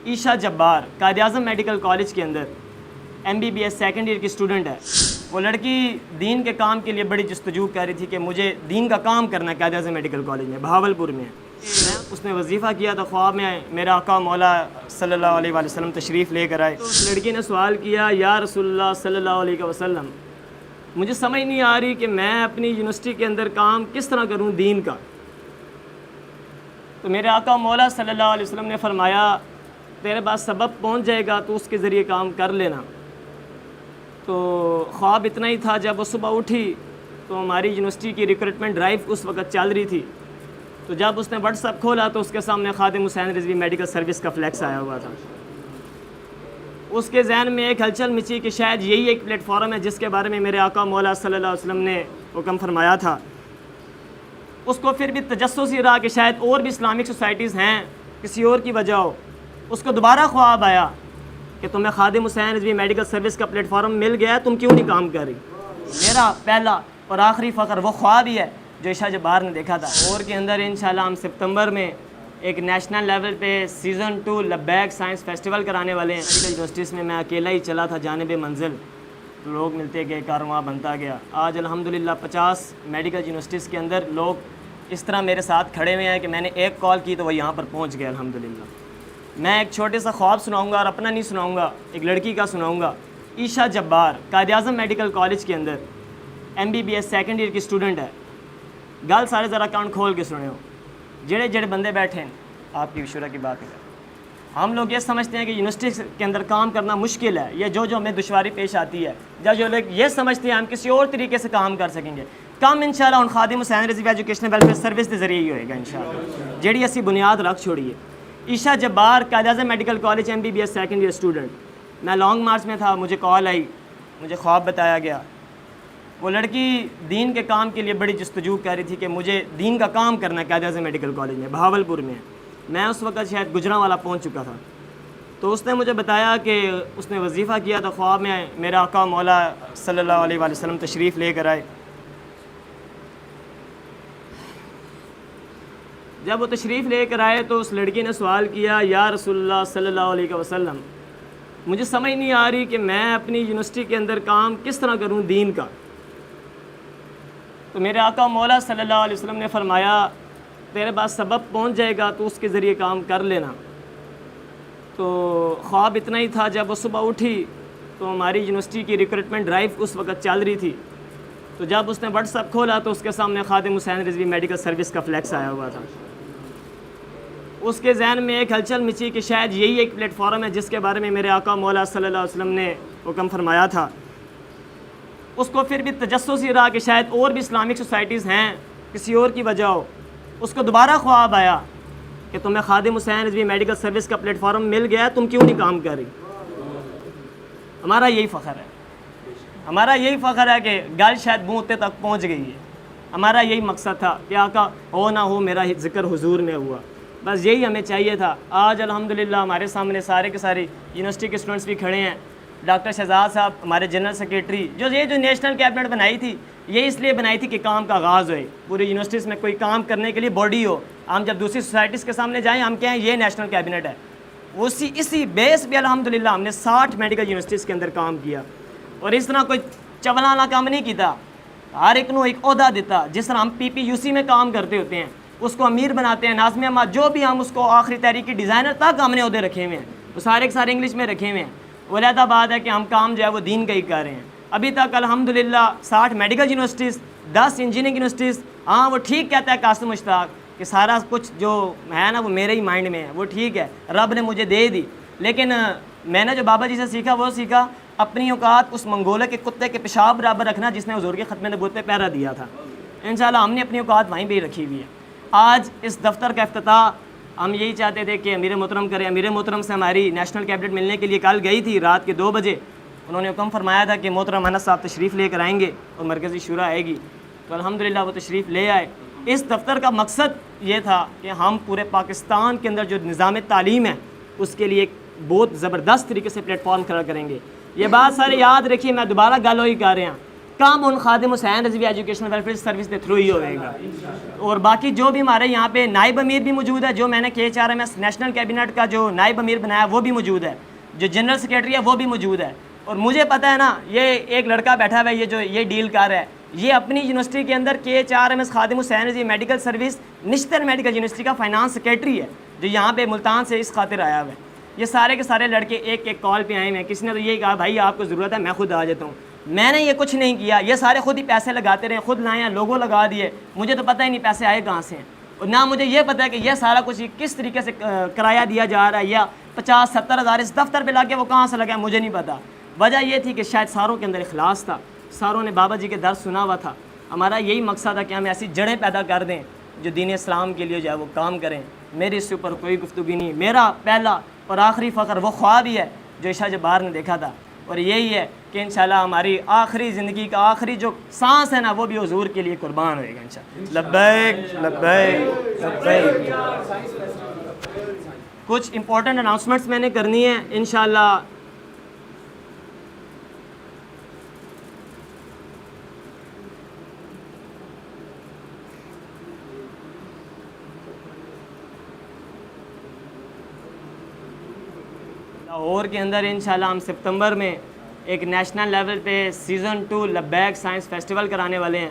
Aisha Jabbar Quaid Azam medical college کے اندر MBBS second year کی student ہے۔ وہ لڑکی دین کے کام کے لیے بڑی جستجو کر رہی تھی کہ مجھے دین کا کام کرنا ہے قائد اعظم میڈیکل کالج میں، بہاولپور میں اس نے وظیفہ کیا تھا۔ خواب میں میرا آقا مولا صلی اللہ علیہ وآلہ وسلم تشریف لے کر آئے تو اس لڑکی نے سوال کیا، یا رسول اللہ صلی اللہ علیہ وسلم، مجھے سمجھ نہیں آ رہی کہ میں اپنی یونیورسٹی کے اندر کام کس طرح کروں دین کا۔ تو میرے آقا مولا صلی اللہ علیہ وسلم نے فرمایا تیرے پاس سبب پہنچ جائے گا تو اس کے ذریعے کام کر لینا۔ تو خواب اتنا ہی تھا، جب وہ صبح اٹھی تو ہماری یونیورسٹی کی ریکروٹمنٹ ڈرائیو اس وقت چل رہی تھی، تو جب اس نے واٹس ایپ کھولا تو اس کے سامنے خادم حسین رضوی میڈیکل سروس کا فلیکس آیا ہوا تھا۔ اس کے ذہن میں ایک ہلچل مچی کہ شاید یہی ایک پلیٹ فارم ہے جس کے بارے میں میرے آقا مولا صلی اللہ علیہ وسلم نے حکم فرمایا تھا۔ اس کو پھر بھی تجسس ہی رہا کہ شاید اور بھی اسلامک سوسائٹیز ہیں، کسی اور کی وجہ ہو۔ اس کو دوبارہ خواب آیا کہ تمہیں خادم حسین رضوی میڈیکل سروس کا پلیٹ فارم مل گیا ہے، تم کیوں نہیں کام کر رہی؟ میرا پہلا اور آخری فخر وہ خواب ہی ہے جو عیشا جبار نے دیکھا تھا۔ اور کے اندر انشاءاللہ ہم سپتمبر میں ایک نیشنل لیول پہ سیزن 2 لبیک سائنس فیسٹیول کرانے والے ہیں۔ میڈیکل یونیورسٹیز میں میں اکیلا ہی چلا تھا جانب منزل، لوگ ملتے گئے، کارواں بنتا گیا۔ آج الحمدللہ 50 میڈیکل یونیورسٹیز کے اندر لوگ اس طرح میرے ساتھ کھڑے ہوئے ہیں کہ میں نے ایک کال کی تو وہ یہاں پر پہنچ گئے الحمدللہ۔ میں ایک چھوٹے سا خواب سناؤں گا اور اپنا نہیں سناؤں گا، ایک لڑکی کا سناؤں گا۔ عیشا جبار قائد اعظم میڈیکل کالج کے اندر MBBS سیکنڈ ایئر کی اسٹوڈنٹ ہے۔ گل سارے ذرا کان کھول کے سنے ہو، جڑے بندے بیٹھے ہیں آپ کی شورا کی بات ہے۔ ہم لوگ یہ سمجھتے ہیں کہ یونیورسٹی کے اندر کام کرنا مشکل ہے، یا جو ہمیں دشواری پیش آتی ہے، یا جو لوگ یہ سمجھتے ہیں ہم کسی اور طریقے سے کام کر سکیں گے، کام انشاءاللہ ان Khadim Hussain Rizvi educational welfare service کے ذریعے ہی ہوئے گا انشاءاللہ، جیڑی اسی بنیاد رکھ چھوڑی ہے۔ Aisha Jabbar Quaid Azam medical college MBBS second year student. میں لانگ مارچ میں تھا، مجھے کال آئی، مجھے خواب بتایا گیا۔ وہ لڑکی دین کے کام کے لیے بڑی جستجو کر رہی تھی کہ مجھے دین کا کام کرنا ہے قائد اعظم میڈیکل کالج میں، بہاولپور میں۔ میں اس وقت شاید گجرانوالہ پہنچ چکا تھا۔ تو اس نے مجھے بتایا کہ اس نے وظیفہ کیا تھا، خواب میں میرا آقا مولا صلی اللہ علیہ وآلہ وسلم تشریف لے کر آئے۔ جب وہ تشریف لے کر آئے تو اس لڑکی نے سوال کیا، یا رسول اللہ صلی اللہ علیہ وسلم، مجھے سمجھ نہیں آ رہی کہ میں اپنی یونیورسٹی کے اندر کام کس طرح کروں دین کا۔ تو میرے آقا مولا صلی اللہ علیہ وسلم نے فرمایا تیرے پاس سبب پہنچ جائے گا تو اس کے ذریعے کام کر لینا۔ تو خواب اتنا ہی تھا، جب وہ صبح اٹھی تو ہماری یونیورسٹی کی ریکروٹمنٹ ڈرائیو اس وقت چل رہی تھی، تو جب اس نے واٹس ایپ کھولا تو اس کے سامنے خادم حسین رضوی میڈیکل سروس کا فلیکس آیا ہوا تھا۔ اس کے ذہن میں ایک ہلچل مچی کہ شاید یہی ایک پلیٹ فارم ہے جس کے بارے میں میرے آقا مولا صلی اللہ علیہ وسلم نے حکم فرمایا تھا۔ اس کو پھر بھی تجسس ہی رہا کہ شاید اور بھی اسلامک سوسائٹیز ہیں، کسی اور کی وجہ ہو۔ اس کو دوبارہ خواب آیا کہ تمہیں خادم حسین رضوی میڈیکل سروس کا پلیٹ فارم مل گیا ہے، تم کیوں نہیں کام کر رہی؟ ہمارا یہی فخر ہے، ہمارا یہی فخر ہے کہ گل شاید بونتے تک پہنچ گئی ہے۔ ہمارا یہی مقصد تھا کہ آقا ہو نہ ہو میرا ذکر حضور میں ہوا، بس یہی ہمیں چاہیے تھا۔ آج الحمدللہ ہمارے سامنے سارے کے سارے یونیورسٹی کے اسٹوڈنٹس بھی کھڑے ہیں۔ ڈاکٹر شہزاد صاحب ہمارے جنرل سیکریٹری، جو نیشنل کیبنٹ بنائی تھی، یہ اس لیے بنائی تھی کہ کام کا آغاز ہوئے، پوری یونیورسٹیز میں کوئی کام کرنے کے لیے باڈی ہو، ہم جب دوسری سوسائٹیز کے سامنے جائیں ہم کہیں یہ نیشنل کیبنٹ ہے۔ اسی بیس پہ الحمدللہ ہم نے 60 میڈیکل یونیورسٹیز کے اندر کام کیا، اور اس طرح کوئی چولانا کام نہیں کیتا، ہر ایک نو ایک عہدہ دیتا۔ جس طرح ہم PPUC میں کام کرتے ہوتے ہیں، اس کو امیر بناتے ہیں، ناظم احمد، جو بھی ہم اس کو آخری تحریکی ڈیزائنر تک ہم نے عہدے رکھے ہوئے ہیں، وہ سارے کے سارے انگلش میں رکھے ہوئے ہیں۔ علیحدہ بات ہے کہ ہم کام جو ہے وہ دین کا ہی کر رہے ہیں۔ ابھی تک الحمدللہ 60 میڈیکل یونیورسٹیز، 10 انجینئرنگ یونیورسٹیز۔ ہاں وہ ٹھیک کہتا ہے قاسم مشتاق کہ سارا کچھ جو ہے نا وہ میرے ہی مائنڈ میں ہے، وہ ٹھیک ہے، رب نے مجھے دے دی، لیکن میں نے جو بابا جی سے سیکھا وہ سیکھا اپنی اوقات اس منگولے کے کتے کے پیشاب برابر رکھنا جس نے حضور کے ختم نبوت پہ پہرا دیا تھا۔ انشاءاللہ ہم نے اپنی اوقات وہیں بھی رکھی ہوئی ہے۔ آج اس دفتر کا افتتاح ہم یہی چاہتے تھے کہ امیر محترم کریں۔ امیر محترم سے ہماری نیشنل کیبنٹ ملنے کے لیے کل گئی تھی رات کے 2 بجے۔ انہوں نے حکم فرمایا تھا کہ محترم انس صاحب تشریف لے کر آئیں گے اور مرکزی شورا آئے گی، تو الحمدللہ وہ تشریف لے آئے۔ اس دفتر کا مقصد یہ تھا کہ ہم پورے پاکستان کے اندر جو نظام تعلیم ہے اس کے لیے ایک بہت زبردست طریقے سے پلیٹ فارم کھڑا کریں گے۔ یہ بات سارے یاد رکھیے، میں دوبارہ گل وہی کر رہا ہوں کام ان Khadim Hussain Rizvi educational welfare service کے تھرو ہی ہوئے گا. اور باقی جو بھی ہمارے یہاں پہ نائب امیر بھی موجود ہے, جو میں نے KHRMS نیشنل کیبنٹ کا جو نائب امیر بنایا وہ بھی موجود ہے, جو جنرل سیکریٹری ہے وہ بھی موجود ہے. اور مجھے پتہ ہے نا, یہ ایک لڑکا بیٹھا ہوا ہے, یہ جو یہ ڈیل کر رہا ہے, یہ اپنی یونیورسٹی کے اندر KHRMS Khadim Hussain Rizvi medical service نشتر میڈیکل یونیورسٹی کا فائنانس سیکریٹری ہے, جو یہاں پہ ملتان سے اس خاطر آیا ہوا ہے. یہ سارے کے سارے لڑکے ایک ایک کال پہ آئے ہوئے ہیں. کسی نے تو یہ کہا بھائی آپ کو ضرورت ہے میں خود آ جاتا ہوں. میں نے یہ کچھ نہیں کیا, یہ سارے خود ہی پیسے لگاتے رہے, خود لائے ہیں, لوگوں لگا دیے, مجھے تو پتہ ہی نہیں پیسے آئے کہاں سے ہیں. اور نہ مجھے یہ پتہ ہے کہ یہ سارا کچھ کس طریقے سے کرایہ دیا جا رہا ہے, یا 50-70 ہزار اس دفتر پہ لگے وہ کہاں سے لگا مجھے نہیں پتہ. وجہ یہ تھی کہ شاید ساروں کے اندر اخلاص تھا, ساروں نے بابا جی کے درس سنا ہوا تھا. ہمارا یہی مقصد تھا کہ ہم ایسی جڑیں پیدا کر دیں جو دین اسلام کے لیے جو ہے وہ کام کریں. میری اس سے اوپر کوئی گفتگو نہیں. میرا پہلا اور آخری فخر وہ خواب ہی ہے جو عشاء جبار نے دیکھا تھا, اور یہی ہے کہ انشاءاللہ ہماری آخری زندگی کا آخری جو سانس ہے نا وہ بھی حضور کے لیے قربان ہوئے گا انشاءاللہ. لبیک لبیک لبیک. کچھ امپورٹنٹ اناؤنسمنٹس میں نے کرنی ہے انشاءاللہ. لاہور کے اندر انشاءاللہ ہم سپتمبر میں ایک نیشنل لیول پہ سیزن 2 لبیک سائنس فیسٹیول کرانے والے ہیں,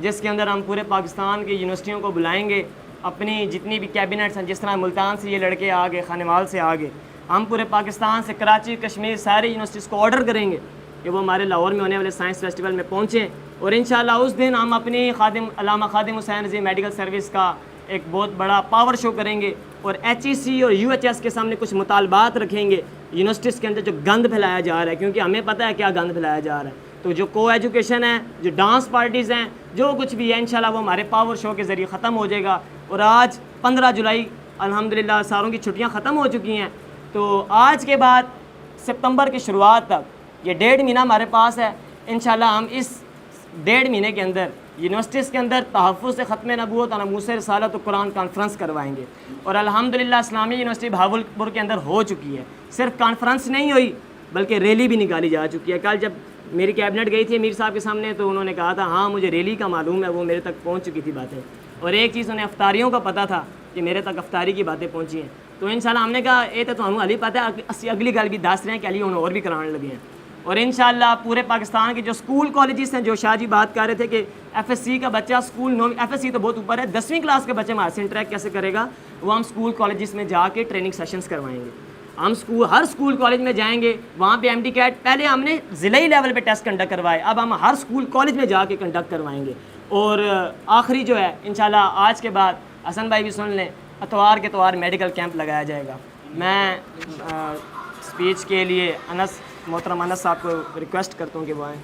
جس کے اندر ہم پورے پاکستان کی یونیورسٹیوں کو بلائیں گے. اپنی جتنی بھی کیبنٹس ہیں, جس طرح ملتان سے یہ لڑکے آ گئے, خانوال سے آ گئے, ہم پورے پاکستان سے کراچی, کشمیر, ساری یونیورسٹیز کو آرڈر کریں گے کہ وہ ہمارے لاہور میں ہونے والے سائنس فیسٹیول میں پہنچیں. اور انشاءاللہ اس دن ہم اپنی علامہ خادم حسین رضوی میڈیکل سروس کا ایک بہت بڑا پاور شو کریں گے, اور HEC اور UHS کے سامنے کچھ مطالبات رکھیں گے یونیورسٹیز کے اندر جو گند پھیلایا جا رہا ہے, کیونکہ ہمیں پتہ ہے کیا گند پھیلایا جا رہا ہے. تو جو کو ایجوکیشن ہے, جو ڈانس پارٹیز ہیں, جو کچھ بھی ہے انشاءاللہ وہ ہمارے پاور شو کے ذریعے ختم ہو جائے گا. اور آج 15 جولائی الحمدللہ ساروں کی چھٹیاں ختم ہو چکی ہیں, تو آج کے بعد سپتمبر کی شروعات تک یہ 1.5 مہینہ ہمارے پاس ہے. انشاءاللہ ہم اس 1.5 مہینے کے اندر یونیورسٹیز کے اندر تحفظ ختم نبوت اور ناموس رسالت و قرآن کانفرنس کروائیں گے. اور الحمدللہ اسلامی یونیورسٹی بہاولپور کے اندر ہو چکی ہے. صرف کانفرنس نہیں ہوئی بلکہ ریلی بھی نکالی جا چکی ہے. کل جب میری کیبنٹ گئی تھی امیر صاحب کے سامنے تو انہوں نے کہا تھا ہاں مجھے ریلی کا معلوم ہے, وہ میرے تک پہنچ چکی تھی باتیں. اور ایک چیز انہیں افطاریوں کا پتہ تھا کہ میرے تک افطاری کی باتیں پہنچی ہیں. تو انشاءاللہ ہم نے کہا یہ تو ہمیں علی پتہ ہے, اگلی گل بھی دس رہے ہیں کہ علی اور بھی کرانے لگے ہیں. اور انشاءاللہ پورے پاکستان کے جو اسکول کالجز ہیں, جو شاہ جی بات کر رہے تھے کہ FSC کا بچہ اسکول FSC تو بہت اوپر ہے, 10ویں کلاس کے بچے ہمارے سے انٹریکٹ کیسے کرے گا, وہ ہم اسکول کالجز میں جا کے ٹریننگ سیشنز کروائیں گے. ہم ہر اسکول کالج میں جائیں گے, وہاں پہ MD CAT پہلے ہم نے ضلعی لیول پہ ٹیسٹ کنڈکٹ کروائے, اب ہم ہر اسکول کالج میں جا کے کنڈکٹ کروائیں گے. اور آخری جو ہے انشاءاللہ آج کے بعد حسن بھائی بھی سن لیں, اتوار کے اتوار میڈیکل کیمپ لگایا جائے گا. میں اسپیچ کے لیے محترم انس صاحب کو ریکویسٹ کرتا ہوں کہ وہ آئیں.